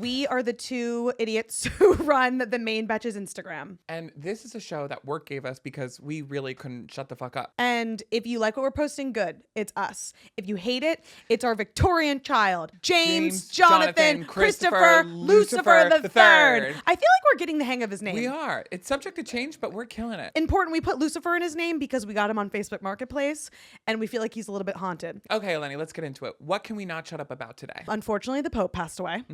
We are the two idiots who run the main Betches Instagram. And this is a show that work gave us because we really couldn't shut the fuck up. And if you like what we're posting, good. It's us. If you hate it, it's our Victorian child. James, Jonathan, Christopher, Lucifer the Third. I feel like we're getting the hang of his name. We are. It's subject to change, but we're killing it. Important, we put Lucifer in his name because we got him on Facebook Marketplace, and we feel like he's a little bit haunted. Okay, Eleni, let's get into it. What can we not shut up about today? Unfortunately, the Pope passed away.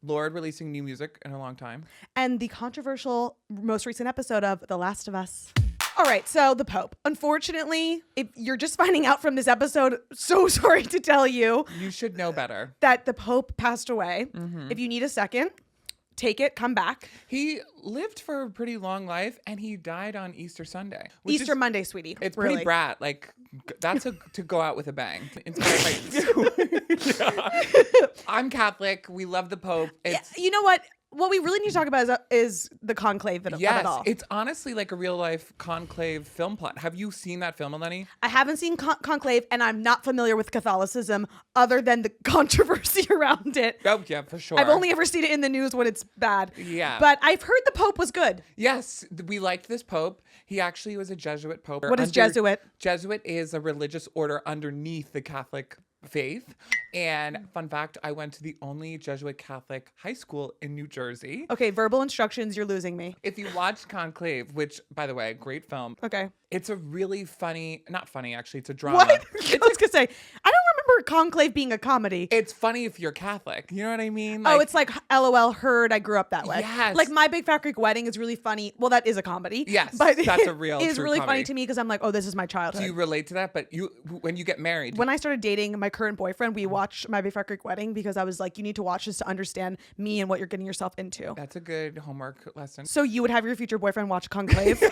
Lorde releasing new music in a long time. And the controversial most recent episode of The Last of Us. All right, so the Pope. Unfortunately, if you're just finding out from this episode, so sorry to tell you. You should know better. That the Pope passed away. If you need a second, take it, come back. He lived for a pretty long life, and he died on Easter Sunday. Easter Monday, sweetie. It's really. pretty brat. Like, that's to go out with a bang. Inspired by I'm Catholic. We love the Pope. You know what? What we really need to talk about is the conclave of it all. It's honestly like a real life conclave film plot. Have you seen that film, Eleni? I haven't seen Conclave, and I'm not familiar with Catholicism other than the controversy around it. Oh, yeah, for sure. I've only ever seen it in the news when it's bad. Yeah. But I've heard the Pope was good. Yes, we liked this Pope. He actually was a Jesuit Pope. What is Jesuit? Jesuit is a religious order underneath the Catholic faith. And fun fact, I went to the only Jesuit Catholic high school in New Jersey. Okay, verbal instructions, you're losing me. If you watch Conclave, which, by the way, great film. Okay. It's a really funny, not funny actually, it's a drama. What? I was going to say, I don't remember Conclave being a comedy. It's funny if you're Catholic. You know what I mean? Like, it's like LOL heard I grew up that way. Yes. Like My Big Fat Greek Wedding is really funny. Well, that is a comedy. Yes, but that's a real it's true really comedy. funny to me because I'm like, oh, this is my childhood. Do you relate to that? But when you get married. When I started dating my current boyfriend, we watched My Big Fat Greek Wedding because I was like, you need to watch this to understand me and what you're getting yourself into. That's a good homework lesson. So you would have your future boyfriend watch Conclave? This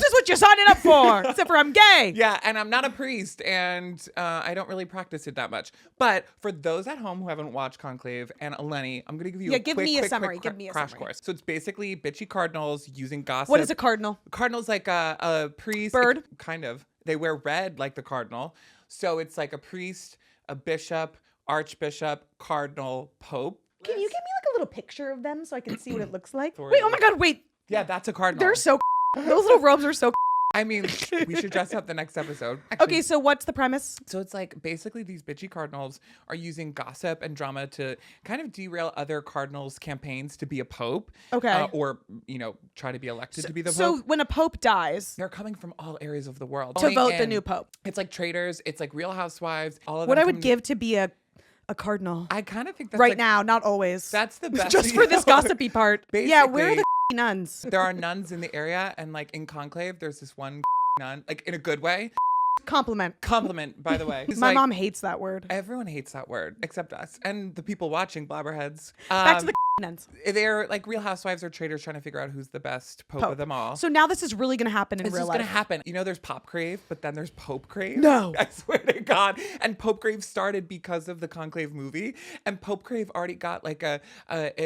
is what you're signing up for. Except for I'm gay. Yeah, and I'm not a priest, and I don't really practice it that much. But for those at home who haven't watched Conclave, and Eleni, I'm going to give you a quick crash course. So it's basically bitchy cardinals using gossip. What is a cardinal? Cardinal's like a priest. Bird? Kind of. They wear red like the cardinal. So it's like a priest, a bishop, archbishop, cardinal, pope. Can you give me like a little picture of them so I can see what it looks like? Wait, oh my God, wait. Yeah, that's a cardinal. They're so those little robes are so I mean, we should dress up the next episode. Actually, okay, so what's the premise? So it's like basically these bitchy cardinals are using gossip and drama to kind of derail other cardinals' campaigns to be a pope. Okay. Or, try to be elected to be the pope. So when a pope dies, they're coming from all areas of the world to vote the new pope. It's like traitors. It's like Real Housewives. All of what them I would give to be a cardinal. I kind of think that's right now, not always. That's the best. Just for this gossipy part. Basically, yeah, where are the nuns? There are nuns in the area, and like in Conclave, there's this one nun, like in a good way. Compliment, by the way. My mom hates that word. Everyone hates that word except us and the people watching Blabberheads. Back to the nuns. They're like Real Housewives or traitors trying to figure out who's the best pope of them all. So now this is really going to happen in real life. This is going to happen. There's Pop Crave, but then there's Pope Crave. No. I swear to God. And Pope Crave started because of the Conclave movie. And Pope Crave already got like a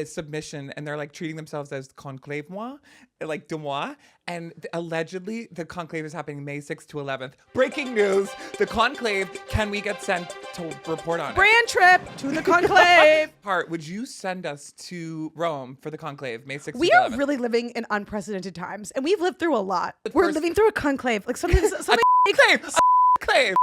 submission, and they're like treating themselves as Conclave moi, like de moi. And allegedly the Conclave is happening May 6th to 11th. Breaking news. The Conclave, can we get sent to report on it? Brand trip to the Conclave. Hart, would you send us to Rome for the Conclave, May 6th We to are 11th? really living in unprecedented times, and we've lived through a lot. We're living through a conclave. Like something Conclave.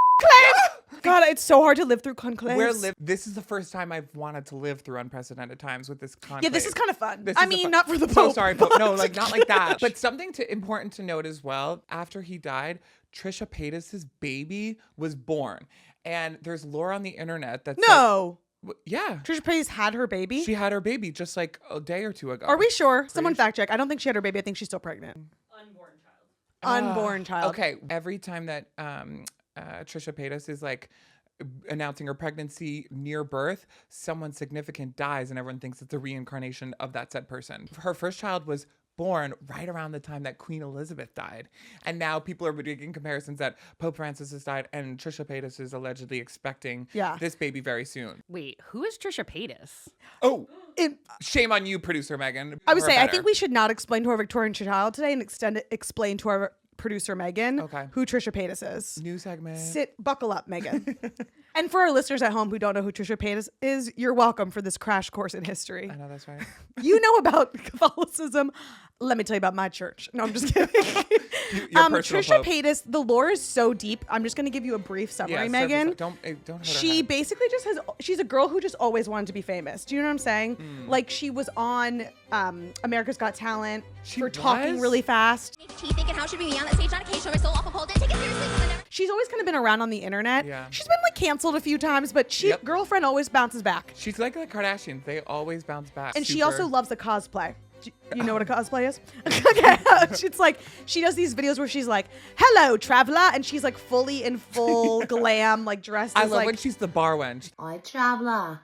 God, it's so hard to live through conclaves. This is the first time I've wanted to live through unprecedented times with this conclave. Yeah, this is kind of fun. Not not for the Pope. So sorry, Pope. No, like not like that. But something important to note as well. After he died, Trisha Paytas's baby was born, and there's lore on the internet that's no. Yeah. Trisha Paytas had her baby? She had her baby just like a day or two ago. Are we sure? Someone fact check. I don't think she had her baby. I think she's still pregnant. Unborn child. Okay. Every time that Trisha Paytas is like announcing her pregnancy near birth, someone significant dies and everyone thinks it's a reincarnation of that said person. Her first child was born right around the time that Queen Elizabeth died. And now people are making comparisons that Pope Francis has died and Trisha Paytas is allegedly expecting this baby very soon. Wait, who is Trisha Paytas? Oh, shame on you, producer Megan. I would say, I think we should not explain to our Victorian child today and explain to our producer Megan Okay. who Trisha Paytas is. New segment. Buckle up, Megan. And for our listeners at home who don't know who Trisha Paytas is, you're welcome for this crash course in history. I know that's right. You know about Catholicism. Let me tell you about my church. No, I'm just kidding. Your personal Trisha pope. Paytas, the lore is so deep. I'm just going to give you a brief summary, Megan. Don't hurt her She head. basically just has, she's a girl who just always wanted to be famous. Do you know what I'm saying? Like she was on America's Got Talent She for talking was? really fast. Thinking how should we be on that stage on occasion? My soul awful cold. Didn't take it seriously. 'Cause I never- She's always kind of been around on the internet. Yeah. She's been like canceled a few times, but Yep. girlfriend always bounces back. She's like the Kardashians. They always bounce back. And she Super- also loves the cosplay. You know what a cosplay is? Okay. It's like she does these videos where she's like, "Hello, traveler," and she's like fully in full glam, like dressed I as love like when she's the bar wench. Hi, traveller.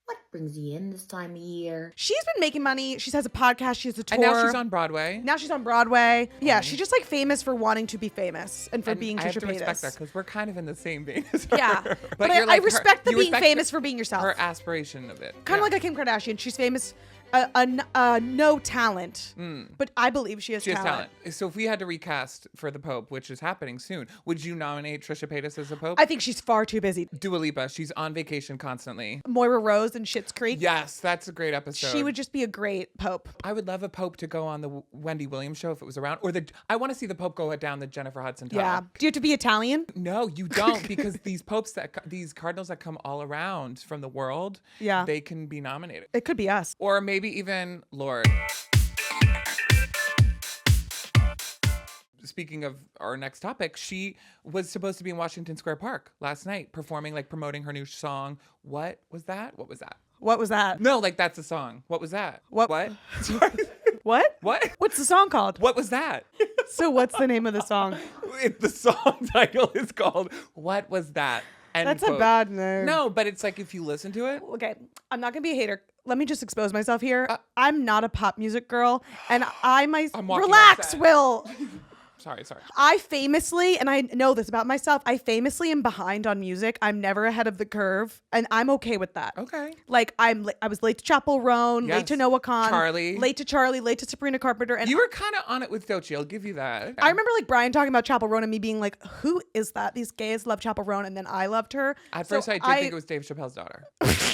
What brings you in this time of year? she's been making money. She has a podcast. She has a tour. And now she's on Broadway. Now she's on Broadway. Yeah, she's just like famous for wanting to be famous and for And being I have Trisha to respect that Paytas. because we're kind of in the same vein as her. Yeah, but you're I like her- respect the you being respect famous for being yourself. Her aspiration of it. Kind of Yeah. like a Kim Kardashian. She's famous, no talent, but I believe she has She has talent. talent. So if we had to recast for the Pope, which is happening soon, would you nominate Trisha Paytas as the Pope? I think she's far too busy. Dua Lipa, she's on vacation constantly. Moira Rose and Schitt's Creek. Yes, that's a great episode. She would just be a great pope. I would love a Pope to go on the Wendy Williams show if it was around, or I want to see the Pope go down the Jennifer Hudson tunnel. Yeah. Do you have to be Italian? No, you don't, because these popes these cardinals that come all around from the world, Yeah. they can be nominated, It could be us. or maybe even Lorde. Speaking of our next topic, she was supposed to be in Washington Square Park last night, performing, like promoting her new song. What was that? What was that? What was that? No, like that's a song. What was that? What- What? Sorry. What? What? What's the song called? What was that? So what's the name of the song? The song title is called "What Was That?" End That's quote. a bad name. No, but it's like if you listen to it. Okay, I'm not gonna be a hater. Let me just expose myself here. I'm not a pop music girl, and I'm walking relax, outside. Will. Sorry. I famously, and I know this about myself, I famously am behind on music. I'm never ahead of the curve, and I'm okay with that. Okay. Like I was late to Chapel Roan, late to Yes. Noah Khan, Charlie. late to Sabrina Carpenter, and You were kind of on it with Doechii. I'll give you that. I remember like Brian talking about Chapel Roan and me being like, "Who is that? These gays love Chapel Roan," and then I loved her. At So first, I did think it was Dave Chappelle's daughter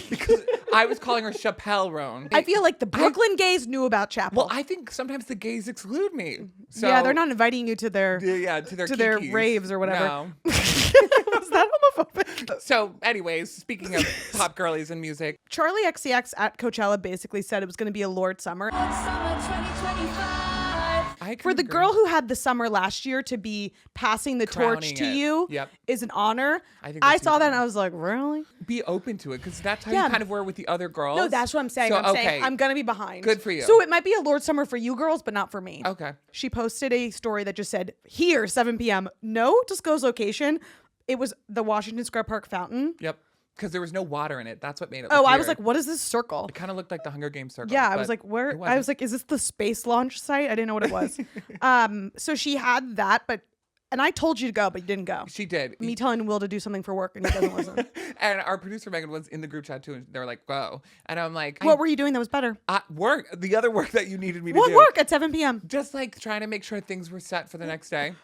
because I was calling her Chappelle Roan. I feel like the Brooklyn gays knew about Chapel. Well, I think sometimes the gays exclude me. So yeah, they're not inviting you to their to their to their kikis. raves or whatever. No. Was that homophobic? So, anyways, speaking of pop girlies and music, Charlie XCX at Coachella basically said it was going to be a Lorde summer. I For can the agree. girl who had the summer last year to be passing the torch Crowning to it. you Yep. is an honor. I think I that's saw huge that and honor. I was like, really? Be open to it because that's how Yeah. you kind of were with the other girls. No, that's what I'm saying. So, I'm saying I'm going to be behind. Good for you. So it might be a Lorde summer for you girls, but not for me. Okay. She posted a story that just said, here, 7 p.m. No disclosed location. It was the Washington Square Park fountain. Yep. Because there was no water in it. That's what made it look Oh, I was weird. like, what is this circle? It kind of looked like the Hunger Games circle. Yeah, I but was like, where? it I wasn't. was like, is this the space launch site? I didn't know what it was. So she had that, and I told you to go, but you didn't go. She did. Me telling Will to do something for work, and he doesn't listen. And our producer Megan was in the group chat too, and they were like, "Go!" And I'm like, What were you doing that was better? work? The other work that you needed me to What do. work at 7 p.m.? Just like trying to make sure things were set for the next day.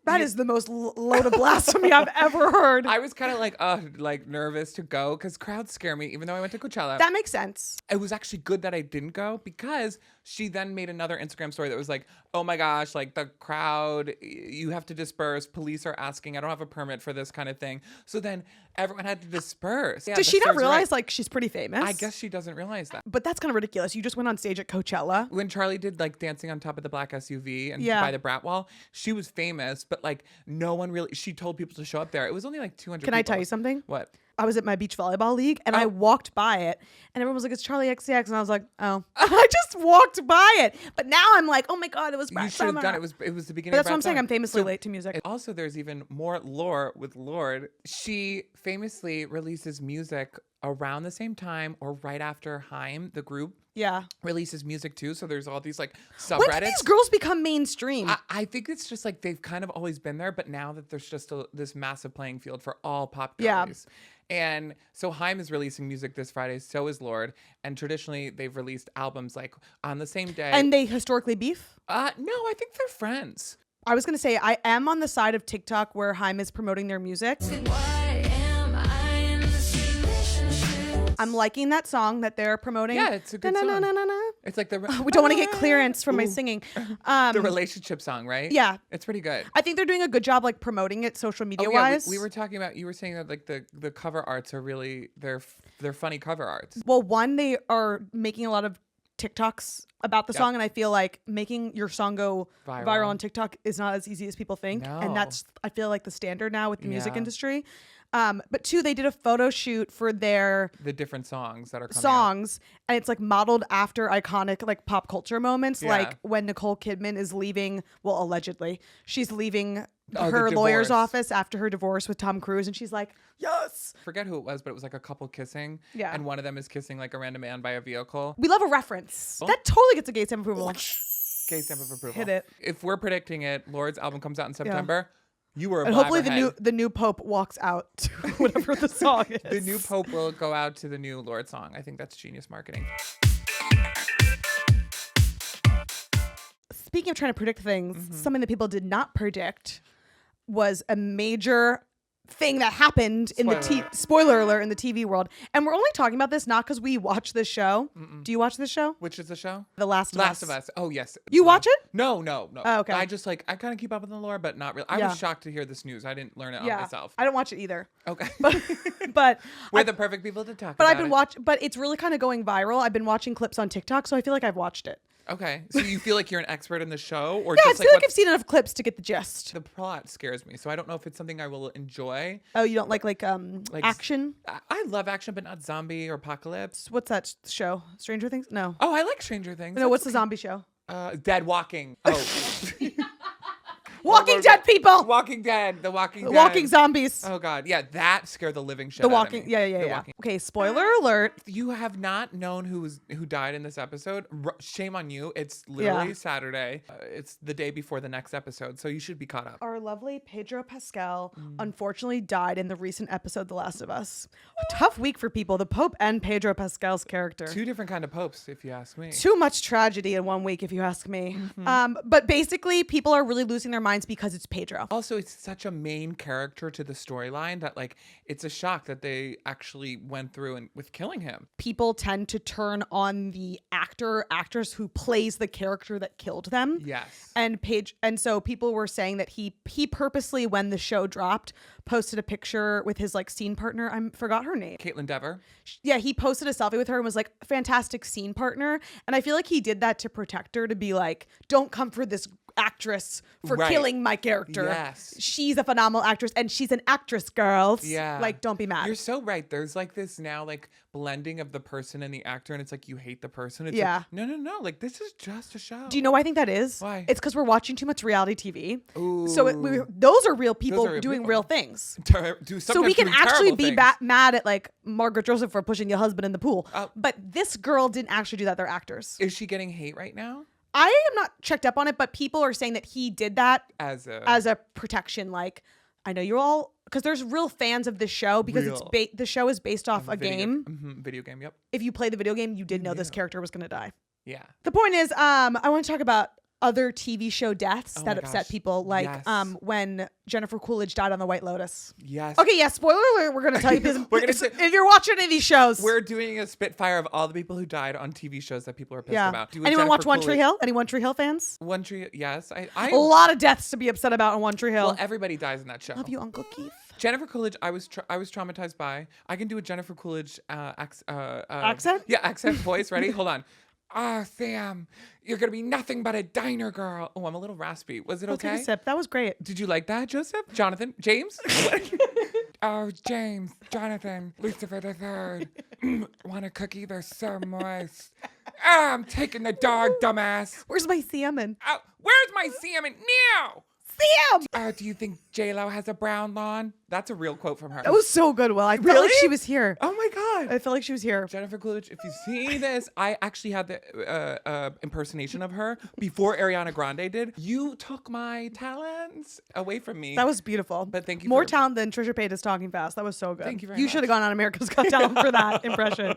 That is the most load of blasphemy I've ever heard. I was kind of like nervous to go because crowds scare me. Even though I went to Coachella, That makes sense. it was actually good that I didn't go because she then made another Instagram story that was like, oh my gosh, like the crowd, you have to disperse. Police are asking, I don't have a permit for this kind of thing. So then everyone had to disperse. Yeah, Does the she not stars were realize right. like she's pretty famous? I guess she doesn't realize that. But that's kind of ridiculous. You just went on stage at Coachella. When Charlie did like dancing on top of the black SUV and Yeah. by the Brat Wall, she was famous, but like no one really, she told people to show up there. It was only like 200 Can I people. tell you something? What? I was at my beach volleyball league and I Oh. walked by it and everyone was like, it's Charlie XCX. And I was like, oh, I just walked by it. But now I'm like, oh my God, it was You Brad should have Summer. done it. It was the beginning But of that's what I'm Brat saying. Summer. I'm famously So- late to music. And also, there's even more lore with Lorde. She famously releases music around the same time or right after Haim, the group, Yeah. releases music too. So there's all these like When subreddits. did these girls become mainstream? I think it's just like they've kind of always been there, but now that there's just this massive playing field for all pop Yeah. girlies. And so Haim is releasing music this Friday, so is Lorde. And traditionally, they've released albums like on the same day. And they historically beef? No, I think they're friends. I was going to say, I am on the side of TikTok where Haim is promoting their music. I'm liking that song that they're promoting. Yeah, it's a good song. It's like the... We don't want to get clearance from my singing. The relationship song, right? Yeah. It's pretty good. I think they're doing a good job like promoting it social media wise. We were talking about, you were saying that like the cover arts are really, they're funny cover arts. Well, one, they are making a lot of TikToks about the song, and I feel like making your song go viral on TikTok is not as easy as people think. No. And that's, I feel like, the standard now with the music industry. But two, they did a photo shoot for the different songs that are coming songs, and it's like modeled after iconic like pop culture moments, like when Nicole Kidman is leaving, well, allegedly, she's leaving her lawyer's office after her divorce with Tom Cruise, and she's like, yes. Forget who it was, but it was like a couple kissing. Yeah. And one of them is kissing like a random man by a vehicle. We love a reference. That totally gets a gay stamp approval. Gay stamp of approval. Hit it. If we're predicting it, Lorde's album comes out in September. You were a and hopefully the new pope walks out to whatever the song is. The new pope will go out to the new Lorde song. I think that's genius marketing. Speaking of trying to predict things, something that people did not predict was a major thing that happened in the spoiler alert in the TV world. And we're only talking about this not because we watch this show. Do you watch this show? Which is the show? The Last of Us. Oh, yes. You watch it? No. Oh, okay. I just like, I kind of keep up with the lore, but not really. I was shocked to hear this news. I didn't learn it on myself. I don't watch it either. Okay. But we're the perfect people to talk about. But I've been watching, but it's really kind of going viral. I've been watching clips on TikTok, so I feel like I've watched it. Okay. So you feel like you're an expert in the show? Or Yeah, just I feel like I've seen enough clips to get the gist. The plot scares me, so I don't know if it's something I will enjoy. Oh, you don't like action? I love action, but not zombie or apocalypse. What's that show? Stranger Things? No. Oh, I like Stranger Things. No, what's the zombie show? Dead Walking. Oh. Walking Dead people. Walking Dead. The Walking Dead. Walking zombies. Oh God, yeah, that scared the living shit The out Walking. of me. Yeah. Okay, spoiler alert. You have not known who died in this episode. Shame on you. It's literally Saturday. It's the day before the next episode, so you should be caught up. Our lovely Pedro Pascal unfortunately died in the recent episode The Last of Us. A tough week for people, the Pope and Pedro Pascal's character. Two different kind of popes, if you ask me. Too much tragedy in 1 week, if you ask me. But basically, people are really losing their minds because it's Pedro. Also, it's such a main character to the storyline that like it's a shock that they actually went through and with killing him. People tend to turn on the actress who plays the character that killed them. Yes. And so people were saying that he purposely, when the show dropped, posted a picture with his like scene partner. I forgot her name. Caitlin Dever. Yeah, he posted a selfie with her and was like, fantastic scene partner. And I feel like he did that to protect her, to be like, don't come for this actress for killing my character. Yes. She's a phenomenal actress and she's an actress, girls. Yeah. Like, don't be mad. You're so right. There's like this now like blending of the person and the actor, and it's like you hate the person. It's like, no. Like, this is just a show. Do you know why I think that is? Why? It's because we're watching too much reality TV. Ooh. So those are real people doing real things. So we can actually be mad at like Margaret Joseph for pushing your husband in the pool. But this girl didn't actually do that. They're actors. Is she getting hate right now? I am not checked up on it, but people are saying that he did that as a protection. Like, I know you're all, because there's real fans of this show because the show is based off a game. Video game, yep. If you play the video game, you did know this character was going to die. Yeah. The point is, I want to talk about other TV show deaths that upset people, like when Jennifer Coolidge died on The White Lotus. Yes. Okay, yeah, spoiler alert, we're going to tell you if you're watching any of these shows. We're doing a spitfire of all the people who died on TV shows that people are pissed about. Anyone watch One Tree Hill? Any One Tree Hill fans? One Tree, yes. A lot of deaths to be upset about on One Tree Hill. Well, everybody dies in that show. Love you, Uncle Keith. Jennifer Coolidge, I was traumatized by. I can do a Jennifer Coolidge accent? Yeah, accent voice. Ready? Hold on. Sam, you're going to be nothing but a diner girl. Oh, I'm a little raspy. Was it okay? Take a sip. That was great. Did you like that, Joseph? Jonathan? James? Oh, James, Jonathan, Lucifer the 3rd. Want a cookie? They're so moist. I'm taking the dog, dumbass. Where's my salmon? Where's my salmon now? Sam! Do you think J-Lo has a brown lawn? That's a real quote from her. That was so good, Will. I felt like she was here. Oh my I feel like she was here. Jennifer Coolidge, if you see this, I actually had the impersonation of her before Ariana Grande did. You took my talents away from me. That was beautiful. But thank you More for- talent than Trisha Paytas talking fast. That was so good. Thank you very You much. should have gone on America's Got Talent for that impression.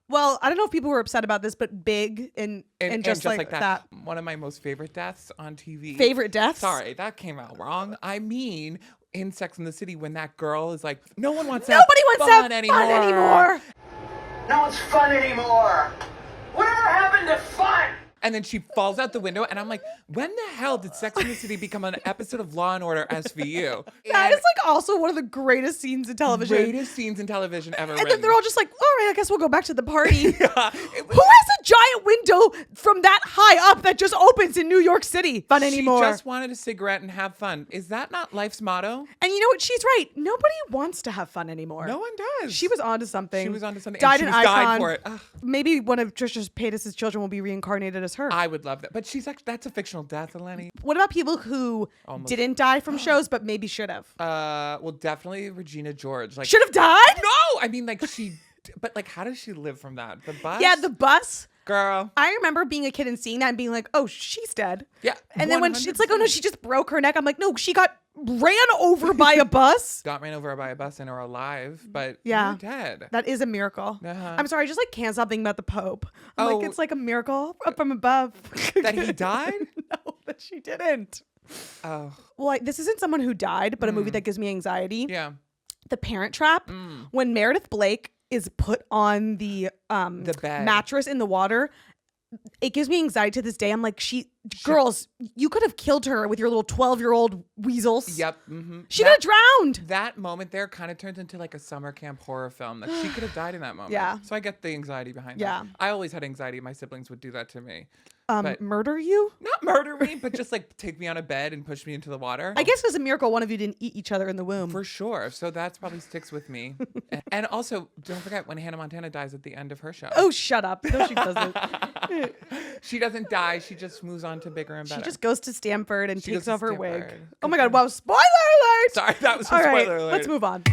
Well, I don't know if people were upset about this, but big and just like that. One of my most favorite deaths on TV. Favorite deaths? Sorry, that came out wrong. I mean, in Sex and the City, when that girl is like, no one wants Nobody to wants to have fun anymore. No, it's fun anymore. Whatever happened to fun? And then she falls out the window, and I'm like, when the hell did Sex and the City become an episode of Law and Order SVU? That is like also one of the greatest scenes in television. Greatest scenes in television ever. And then they're all just like, all right, I guess we'll go back to the party. It was- Who has a giant window from that high up that just opens in New York City? Fun anymore. She just wanted a cigarette and have fun. Is that not life's motto? And you know what? She's right. Nobody wants to have fun anymore. No one does. She was onto something. She was onto something. Died and an she was icon. died for it. Ugh. Maybe one of Trisha Paytas' children will be reincarnated as her. I would love that. But she's like, that's a fictional death, Eleni. What about people who didn't die from shows but maybe should have? Well, definitely Regina George. Like, Should have died? no, I mean, like but like, how does she live from that? The bus? Yeah, the bus. Girl. I remember being a kid and seeing that and being like, oh, she's dead. Yeah. And then when it's like, oh no, 100%. she just broke her neck. I'm like, no, she got ran over by a bus. Got ran over by a bus and are alive, but Yeah. you're dead. That is a miracle. Uh-huh. I'm sorry, I just like can't stop thinking about the Pope. I'm like, Oh. it's like a miracle up from above. That he died? No, that she didn't. Oh, Well, this isn't someone who died, but a movie that gives me anxiety. yeah. The Parent Trap. When Meredith Blake is put on the bed. mattress in the water, it gives me anxiety to this day. I'm like, girls, you could have killed her with your little 12-year-old weasels. Yep. Mm-hmm. She got drowned. That moment there kind of turns into like a summer camp horror film. That she could have died in that moment. Yeah. So I get the anxiety behind Yeah. that. I always had anxiety. My siblings would do that to me. But- Murder you? Not murder me, but just like take me on a bed and push me into the water. I guess it's a miracle one of you didn't eat each other in the womb. For sure. So that's probably sticks with me. And also, don't forget when Hannah Montana dies at the end of her show. Oh, shut up. No, she doesn't. She doesn't die. She just moves on to bigger and better. She just goes to Stanford and She takes goes to off her wig. Stanford. Oh my God. Wow. Spoiler alert. Sorry, that was a All right. spoiler alert. Let's move on.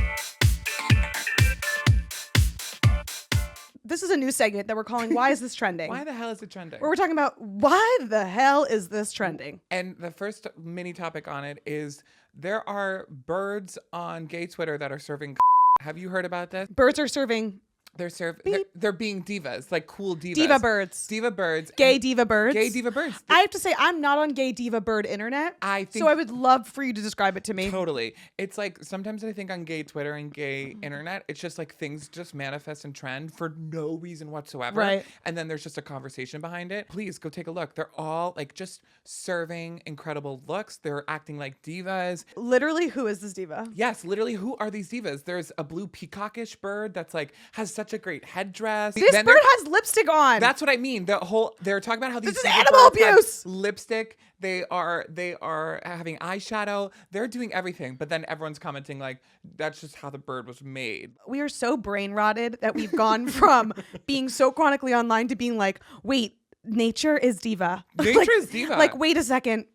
This is a new segment that we're calling Why Is This Trending? Why the hell is it trending? Where we're talking about why the hell is this trending? And the first mini topic on it is there are birds on gay Twitter that are serving. Have you heard about this? Birds are serving They're being divas, like cool divas. diva birds. Diva birds. Gay and- diva birds. Gay diva birds. I have to say, I'm not on gay diva bird internet. I think so I would love for you to describe it to me. Totally. It's like sometimes I think on gay Twitter and gay internet, it's just like things just manifest and trend for no reason whatsoever. Right. And then there's just a conversation behind it. Please go take a look. They're all like just serving incredible looks. They're acting like divas. Literally, who is this diva? Yes, literally, who are these divas? There's a blue peacockish bird that's like has such a great headdress. This Then bird there- has lipstick on. That's what I mean. They're talking about how these This is diva animal birds have abuse. lipstick. They are having eyeshadow. They're doing everything. But then everyone's commenting like that's just how the bird was made. We are so brain rotted that we've gone from being so chronically online to being like, wait, nature is diva. Nature is diva. Like, wait a second.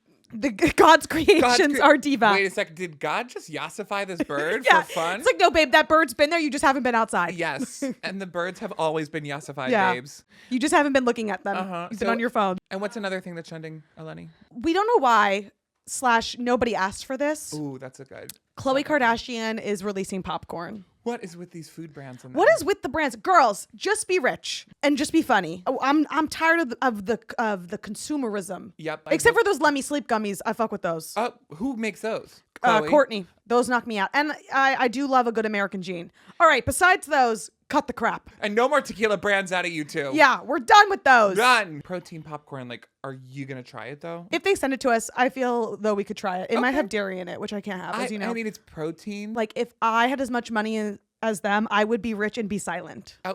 God's creations are diva. Wait a second. Did God just yassify this bird Yeah. for fun? It's like, no, babe, that bird's been there. You just haven't been outside. Yes. And the birds have always been yassified, Yeah. babes. You just haven't been looking at them. You've been So- on your phone. And what's another thing that's trending, Eleni? We don't know why / nobody asked for this. Ooh, that's a good. Khloé Kardashian is releasing popcorn. What is with these food brands? And What is with the brands? Girls, just be rich and just be funny. Oh, I'm tired of the consumerism. Yep. Except for those Lemmy Sleep gummies. I fuck with those. Who makes those? Khloé? Courtney. Those knock me out. And I do love a good American gene. All right, besides those, cut the crap. And no more tequila brands out of you two. Yeah, we're done with those. Done. Protein popcorn. Like, are you gonna try it though? If they send it to us, I feel though we could try it. It might Okay. have dairy in it, which I can't have, as you know. I mean, it's protein. Like if I had as much money as them, I would be rich and be silent. Oh.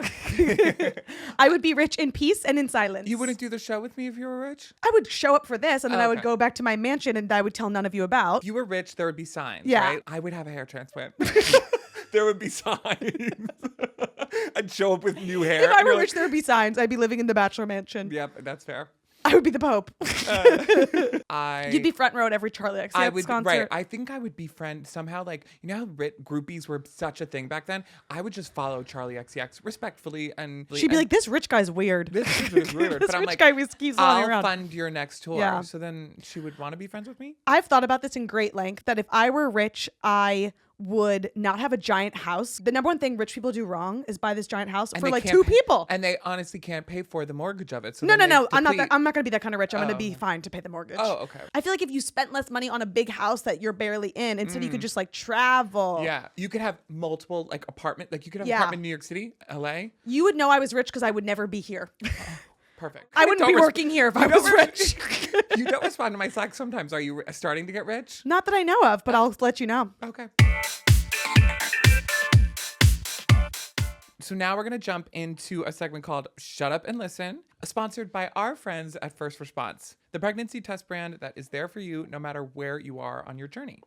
I would be rich in peace and in silence. You wouldn't do the show with me if you were rich? I would show up for this and then I would Okay. go back to my mansion and I would tell none of you about. If you were rich, there would be signs, Yeah. right? I would have a hair transplant. There would be signs. I'd show up with new hair. If I and were you're rich, like, there would be signs. I'd be living in the bachelor mansion. Yep, that's fair. I would be the Pope. You'd be front row at every Charlie XCX concert. Right. I think I would befriend somehow, like, you know how groupies were such a thing back then? I would just follow Charlie XCX respectfully. And she'd be like, this rich guy's weird. This is weird. This but I'm rich like, guy keeps following I'll around. fund your next tour. Yeah. So then she would want to be friends with me? I've thought about this in great length, that if I were rich, I would not have a giant house. The number one thing rich people do wrong is buy this giant house And for they like can't 2 pay- people. And they honestly can't pay for the mortgage of it. So No. then they I'm not. deplete. I'm not gonna be that kind of rich. I'm gonna be fine to pay the mortgage. Oh, okay. I feel like if you spent less money on a big house that you're barely in, instead you could just like travel. Yeah. You could have multiple like apartment. Like you could have Yeah. an apartment in New York City, LA. You would know I was rich because I would never be here. Perfect. I wouldn't be working here if I was rich. You don't respond to my Slack sometimes. Are you starting to get rich? Not that I know of, but I'll let you know. Okay. So now we're going to jump into a segment called Shut Up and Listen, sponsored by our friends at First Response, the pregnancy test brand that is there for you no matter where you are on your journey.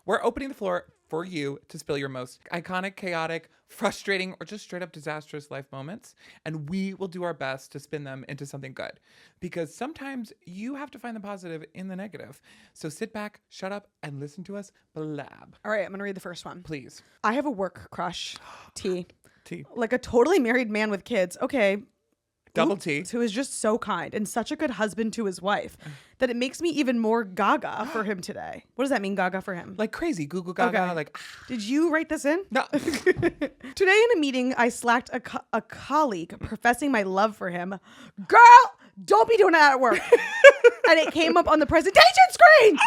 We're opening the floor for you to spill your most iconic, chaotic, frustrating, or just straight up disastrous life moments, and we will do our best to spin them into something good. Because sometimes you have to find the positive in the negative. So sit back, shut up, and listen to us blab. All right, I'm gonna read the first one. Please. I have a work crush, T. T. Like a totally married man with kids. Okay. Double T. Who is just so kind and such a good husband to his wife that it makes me even more gaga for him today. What does that mean, gaga for him? Like crazy, Google Gaga, Okay. like, Did you write this in? no. Today in a meeting, I slacked a colleague professing my love for him. Girl, don't be doing that at work. And it came up on the presentation screen.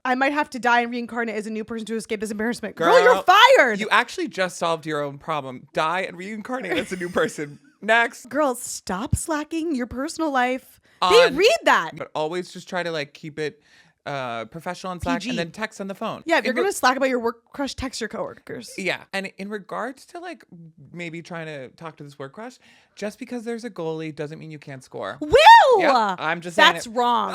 I might have to die and reincarnate as a new person to escape this embarrassment. Girl, you're fired. You actually just solved your own problem. Die and reincarnate as a new person. Next. Girl, stop slacking your personal life. They On- read that. But always just try to like keep it professional on Slack PG. and then text on the phone. Yeah, if you're In re- going to slack about your work crush, text your coworkers. Yeah. And in regards to like maybe trying to talk to this work crush, just because there's a goalie doesn't mean you can't score. Will! Yep, I'm just saying That's it. wrong.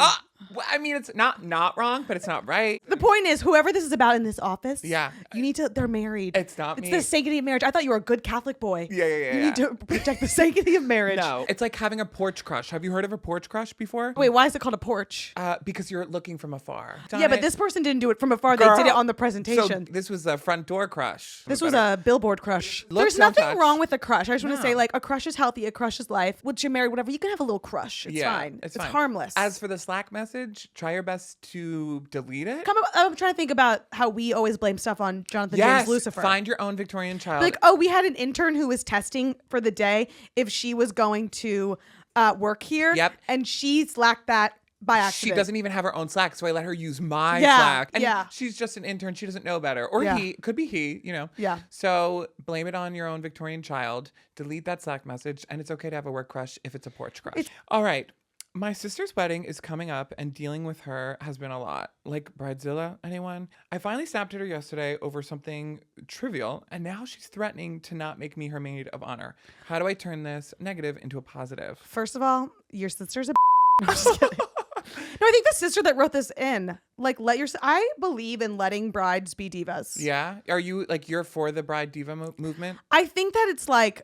Well, I mean, it's not wrong, but it's not right. The point is, whoever this is about in this office, Yeah. you need to, they're married. It's not It's me. the sanctity of marriage. I thought you were a good Catholic boy. Yeah. You need to protect the sanctity of marriage. No, it's like having a porch crush. Have you heard of a porch crush before? Wait, why is it called a porch? Because you're looking from afar. Yeah, but this person didn't do it from afar. They did it on the presentation. So this was a front door crush. This was a billboard crush. Looks, There's nothing don't touch. wrong with a crush. I just want to say, No. like, a crush is healthy. A crush is life. Once you're married, whatever, you can have a little crush. It's fine. It's fine. harmless. As for the Slack message, try your best to delete it. I'm trying to think about how we always blame stuff on Jonathan James Lucifer. Find your own Victorian child. Like, oh, we had an intern who was testing for the day if she was going to work here. Yep. And she slacked that by she accident. doesn't even have her own Slack, so I let her use my Yeah, Slack. And yeah. she's just an intern. She doesn't know better. Or Yeah. he, could be he, you know. Yeah. So blame it on your own Victorian child. Delete that Slack message. And it's okay to have a work crush if it's a porch crush. All right. My sister's wedding is coming up and dealing with her has been a lot. Like Bridezilla, anyone? I finally snapped at her yesterday over something trivial, and now she's threatening to not make me her maid of honor. How do I turn this negative into a positive? First of all, your sister's a I'm just kidding. No, I think the sister that wrote this in, like, I believe in letting brides be divas. Yeah? Are you, like, you're for the bride diva movement? I think that it's like,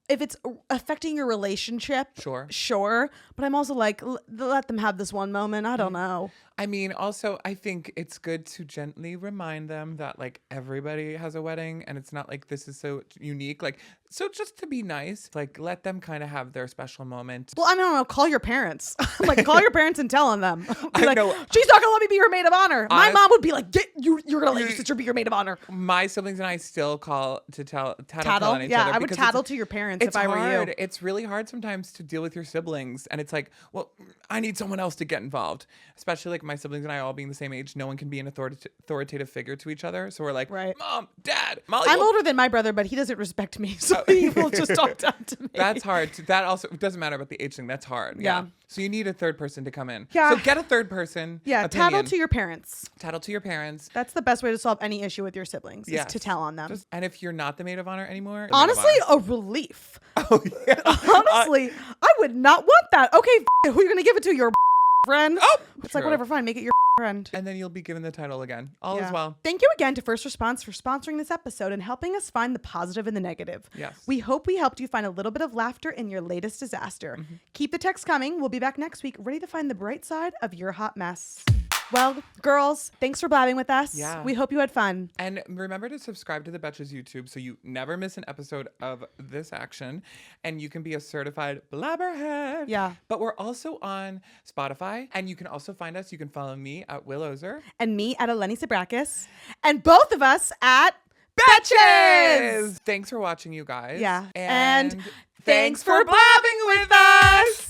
if it's affecting your relationship, Sure. But I'm also like, let them have this one moment. I don't know. I mean, also, I think it's good to gently remind them that, like, everybody has a wedding and it's not like this is so unique. Like, so just to be nice, like, let them kind of have their special moment. Well, I don't know. Call your parents. Like, call your parents and tell on them. Be I like, know. she's not gonna let me be your maid of honor. My mom would be like, you're gonna let your sister be your maid of honor. My siblings and I still call to tattle Tattle? on each Yeah, other. I would because tattle to your parents if it's I were hard. you. It's really hard sometimes to deal with your siblings. And it's like, well, I need someone else to get involved. Especially like my siblings and I all being the same age. No one can be an authoritative figure to each other. So we're like, Right. Mom, Dad, Molly. I'm older than my brother, but he doesn't respect me. So he will just talk down to me. That's hard. That also it doesn't matter about the age thing. That's hard. Yeah. So you need a third person to come in. Yeah. So get a third person. Yeah, opinion. tattle to your parents. Tattle to your parents. That's the best way to solve any issue with your siblings, is Yes. to tell on them. And if you're not the maid of honor anymore, the maid of Honestly, honor. a relief. Oh, yeah. Honestly, I would not want that. Okay, who are you going to give it to? Your friend? Oh, It's like, true. whatever, fine, make it your friend. And then you'll be given the title again. All Yeah. as well. Thank you again to First Response for sponsoring this episode and helping us find the positive and the negative. Yes. We hope we helped you find a little bit of laughter in your latest disaster. Keep the text coming. We'll be back next week, ready to find the bright side of your hot mess. Well, girls, thanks for blabbing with us. Yeah. We hope you had fun. And remember to subscribe to the Betches YouTube so you never miss an episode of this action. And you can be a certified blabberhead. Yeah. But we're also on Spotify. And you can also find us. You can follow me at Will Ozer. And me at Eleni Sabrakis. And both of us at Betches! Thanks for watching, you guys. Yeah. And thanks for blabbing with us.